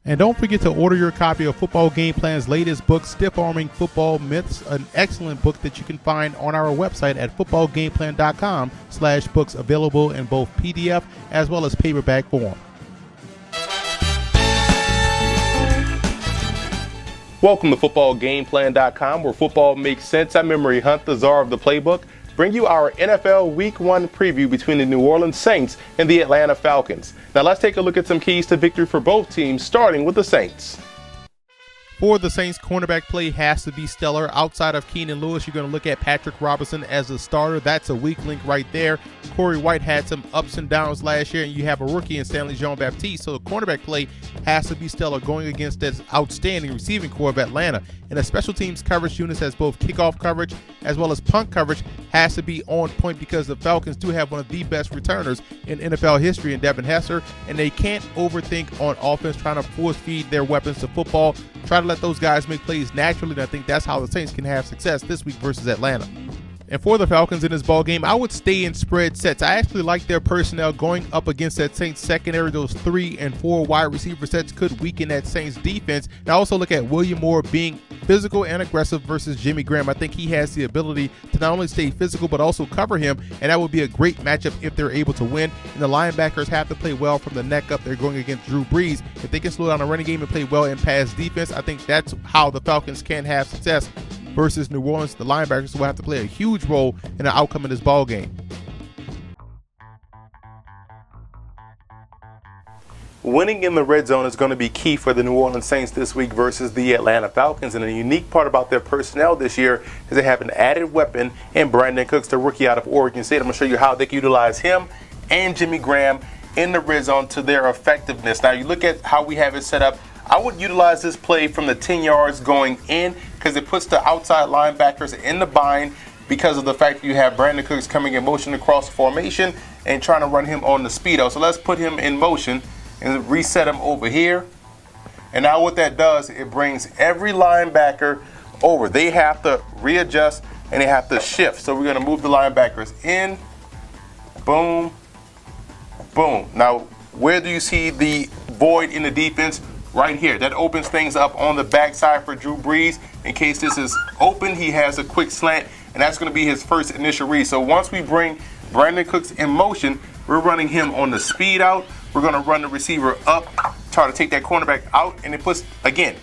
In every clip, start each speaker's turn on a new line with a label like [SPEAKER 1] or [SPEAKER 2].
[SPEAKER 1] And don't forget to order your copy of Football Game Plan's latest book, Stiff Arming Football Myths, an excellent book that you can find on our website at footballgameplan.com/books, available in both PDF as well as paperback form.
[SPEAKER 2] Welcome to footballgameplan.com, where football makes sense. I'm Emery Hunt, the czar of the playbook. Bring you our NFL Week 1 preview between the New Orleans Saints and the Atlanta Falcons. Now let's take a look at some keys to victory for both teams, starting with the Saints.
[SPEAKER 1] For the Saints, cornerback play has to be stellar. Outside of Keenan Lewis, you're going to look at Patrick Robinson as a starter. That's a weak link right there. Corey White had some ups and downs last year, and you have a rookie in Stanley Jean-Baptiste. So the cornerback play has to be stellar going against this outstanding receiving core of Atlanta. And the special teams coverage units has both kickoff coverage as well as punt coverage has to be on point, because the Falcons do have one of the best returners in NFL history in Devin Hester, and they can't overthink on offense trying to force feed their weapons to football. Try to let those guys make plays naturally, and I think that's how the Saints can have success this week versus Atlanta. And for the Falcons in this ball game, I would stay in spread sets. I actually like their personnel going up against that Saints secondary. Those 3 and 4 wide receiver sets could weaken that Saints defense. And I also look at William Moore being physical and aggressive versus Jimmy Graham. I think he has the ability to not only stay physical but also cover him, and that would be a great matchup if they're able to win. And the linebackers have to play well from the neck up. They're going against Drew Brees. If they can slow down the running game and play well in pass defense, I think that's how the Falcons can have success versus New Orleans. The linebackers will have to play a huge role in the outcome of this ball game.
[SPEAKER 2] Winning in the red zone is going to be key for the New Orleans Saints this week versus the Atlanta Falcons. And the unique part about their personnel this year is they have an added weapon in Brandon Cooks, the rookie out of Oregon State. I'm going to show you how they can utilize him and Jimmy Graham in the red zone to their effectiveness. Now, you look at how we have it set up. I would utilize this play from the 10 yards going in, because it puts the outside linebackers in the bind because of the fact that you have Brandon Cooks coming in motion across the formation and trying to run him on the speedo. So let's put him in motion and reset him over here. And now what that does, it brings every linebacker over. They have to readjust and they have to shift. So we're going to move the linebackers in. Boom. Boom. Now, where do you see the void in the defense? Right here. That opens things up on the backside for Drew Brees. In case this is open, he has a quick slant, and that's going to be his first initial read. So once we bring Brandon Cooks in motion, we're running him on the speed out. We're going to run the receiver up, try to take that cornerback out, and it puts, again,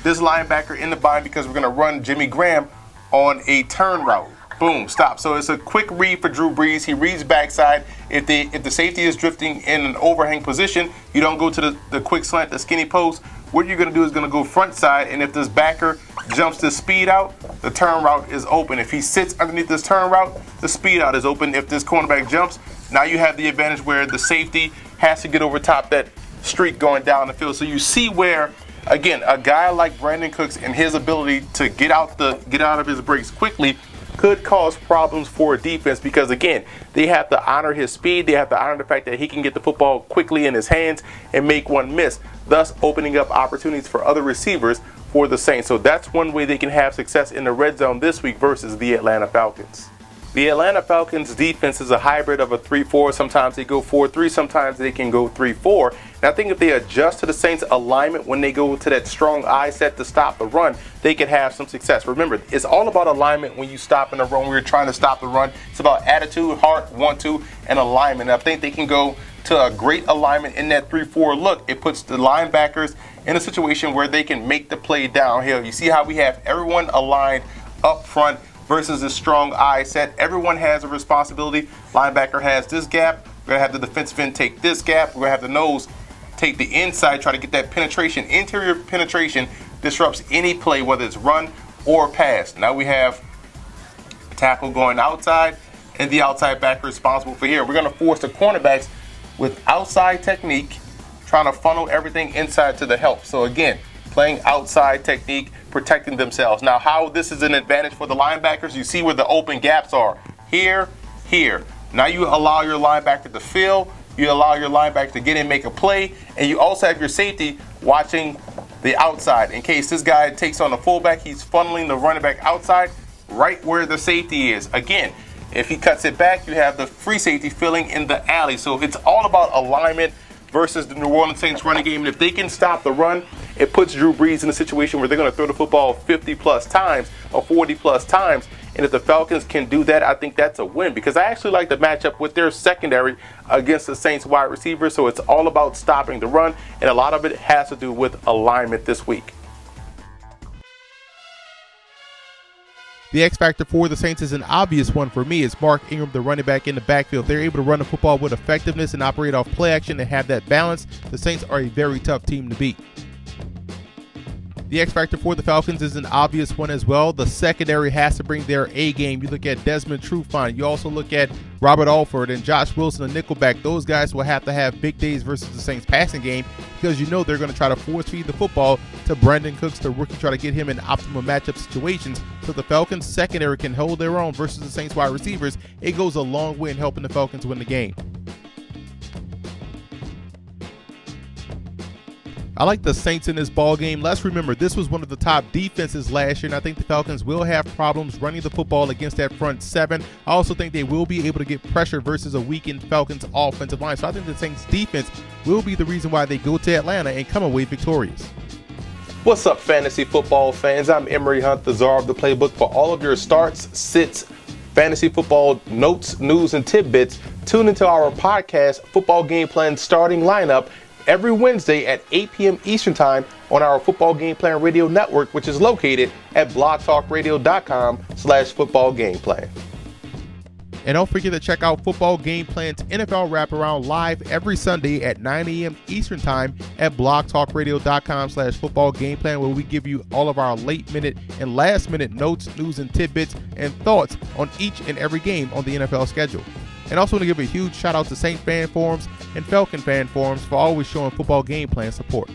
[SPEAKER 2] this linebacker in the bind because we're going to run Jimmy Graham on a turn route. Boom, stop. So it's a quick read for Drew Brees. He reads backside. If the safety is drifting in an overhang position, you don't go to the quick slant, the skinny post. What you're going to do is going to go front side, and if this backer jumps the speed out, the turn route is open. If he sits underneath this turn route, the speed out is open. If this cornerback jumps, now you have the advantage where the safety has to get over top that streak going down the field. So you see where, again, a guy like Brandon Cooks and his ability to get out of his breaks quickly could cause problems for a defense, because, again, they have to honor his speed. They have to honor the fact that he can get the football quickly in his hands and make one miss, thus opening up opportunities for other receivers for the Saints. So that's one way they can have success in the red zone this week versus the Atlanta Falcons. The Atlanta Falcons defense is a hybrid of a 3-4. Sometimes they go 4-3. Sometimes they can go 3-4. And I think if they adjust to the Saints' alignment when they go to that strong I set to stop the run, they can have some success. Remember, it's all about alignment when you stop in the run. We're trying to stop the run. It's about attitude, heart, want-to, and alignment. And I think they can go to a great alignment in that 3-4 look. It puts the linebackers in a situation where they can make the play downhill. You see how we have everyone aligned up front versus a strong I set. Everyone has a responsibility. Linebacker has this gap. We're going to have the defensive end take this gap. We're going to have the nose take the inside, try to get that penetration. Interior penetration disrupts any play, whether it's run or pass. Now we have tackle going outside and the outside backer responsible for here. We're going to force the cornerbacks with outside technique, trying to funnel everything inside to the help. So again, playing outside technique, protecting themselves. Now, how this is an advantage for the linebackers, you see where the open gaps are. Here, here. Now you allow your linebacker to fill, you allow your linebacker to get in, make a play, and you also have your safety watching the outside. In case this guy takes on the fullback, he's funneling the running back outside right where the safety is. Again, if he cuts it back, you have the free safety filling in the alley. So it's all about alignment, versus the New Orleans Saints running game. And if they can stop the run, it puts Drew Brees in a situation where they're going to throw the football 50-plus times or 40-plus times. And if the Falcons can do that, I think that's a win, because I actually like the matchup with their secondary against the Saints wide receivers. So it's all about stopping the run, and a lot of it has to do with alignment this week.
[SPEAKER 1] The X factor for the Saints is an obvious one for me. It's Mark Ingram, the running back in the backfield. If they're able to run the football with effectiveness and operate off play action and have that balance, the Saints are a very tough team to beat. The X factor for the Falcons is an obvious one as well. The secondary has to bring their A game. You look at Desmond Trufant. You also look at Robert Alford and Josh Wilson, a nickelback. Those guys will have to have big days versus the Saints passing game, because you know they're going to try to force feed the football to Brandon Cooks, the rookie, try to get him in optimal matchup situations so the Falcons secondary can hold their own versus the Saints wide receivers. It goes a long way in helping the Falcons win the game. I like the Saints in this ball game. Let's remember, this was one of the top defenses last year, and I think the Falcons will have problems running the football against that front seven. I also think they will be able to get pressure versus a weakened Falcons offensive line. So I think the Saints defense will be the reason why they go to Atlanta and come away victorious.
[SPEAKER 2] What's up, fantasy football fans? I'm Emery Hunt, the czar of the playbook. For all of your starts, sits, fantasy football notes, news, and tidbits, tune into our podcast, Football Game Plan Starting Lineup, every Wednesday at 8 p.m. Eastern Time on our Football Game Plan Radio Network, which is located at blogtalkradio.com/footballgameplan.
[SPEAKER 1] And don't forget to check out Football Game Plan's NFL Wraparound live every Sunday at 9 a.m. Eastern Time at blogtalkradio.com/footballgameplan, where we give you all of our late-minute and last-minute notes, news, and tidbits and thoughts on each and every game on the NFL schedule. And also want to give a huge shout out to Saint fan forums and Falcon fan forums for always showing Football Game Plan support.